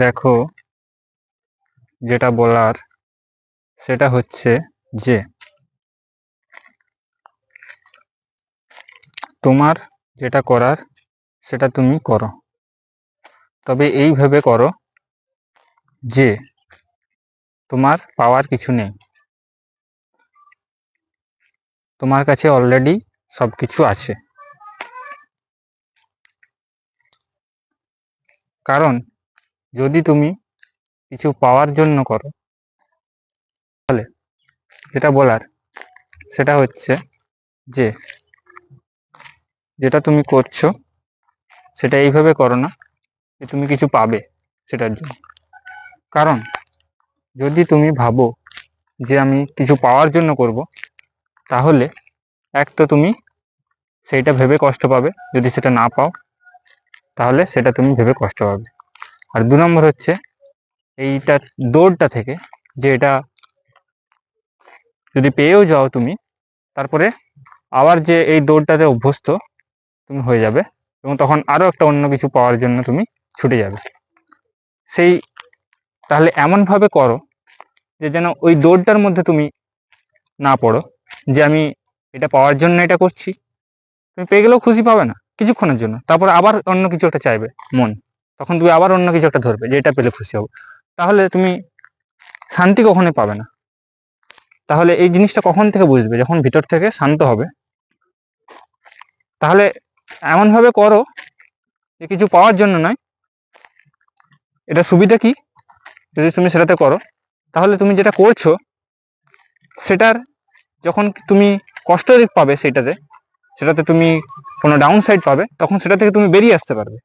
দেখো, যেটা বলার সেটা হচ্ছে যে তোমার যেটা করার সেটা তুমি করো, তবে এইভাবে করো যে তোমার পাওয়ার কিছু নেই, তোমার কাছে অলরেডি সব কিছু আছে। কারণ যদি তুমি কিছু পাওয়ার জন্য করো, তাহলে যেটা বলার সেটা হচ্ছে যে যেটা তুমি করছো সেটা এইভাবে করো না যে তুমি কিছু পাবে সেটার জন্য। কারণ যদি তুমি ভাবো যে আমি কিছু পাওয়ার জন্য করব, তাহলে এক তো তুমি সেইটা ভেবে কষ্ট পাবে, যদি সেটা না পাও তাহলে সেটা তুমি ভেবে কষ্ট পাবে। আর 2 নম্বর হচ্ছে এইটা দৌড়টা থেকে, যে এটা যদি পেয়েও যাও তুমি, তারপরে আবার যে এই দৌড়টাতে অভ্যস্ত তুমি হয়ে যাবে এবং তখন আরও একটা অন্য কিছু পাওয়ার জন্য তুমি ছুটে যাবে। সেই তাহলে এমনভাবে করো যে যেন ওই দৌড়টার মধ্যে তুমি না পড়ো, যে আমি এটা পাওয়ার জন্য এটা করছি। তুমি পেয়ে গেলেও খুশি পাবে না কিছুক্ষণের জন্য, তারপর আবার অন্য কিছু একটা চাইবে মন, তখন তুমি আবার অন্য কিছু একটা ধরবে যে এটা পেলে খুশি হবো। তাহলে তুমি শান্তি কখনোই পাবে না। তাহলে এই জিনিসটা কখন থেকে বুঝবে? যখন ভিতর থেকে শান্ত হবে। তাহলে এমনভাবে করো যে কিছু পাওয়ার জন্য নয়। এটা সুবিধা কি, যদি তুমি সেটাতে করো, তাহলে তুমি যেটা করছো সেটার যখন তুমি কষ্ট পাবে সেটাতে তুমি কোনো ডাউন সাইড পাবে, তখন সেটা থেকে তুমি বেরিয়ে আসতে পারবে।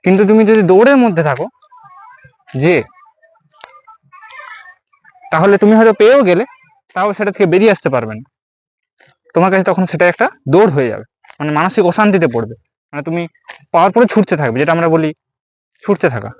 কিন্তু তুমি যদি দৌড়ের মধ্যে থাকো যে, তাহলে তুমি হয়তো পেয়েও গেলে তাও সেটা থেকে বেরিয়ে আসতে পারবে না। তোমার কাছে তখন সেটা একটা দৌড় হয়ে যাবে, মানে মানসিক অশান্তিতে পড়বে। মানে তুমি পাওয়ার পরে ছুটতে থাকবে, যেটা আমরা বলি ছুটতে থাকা।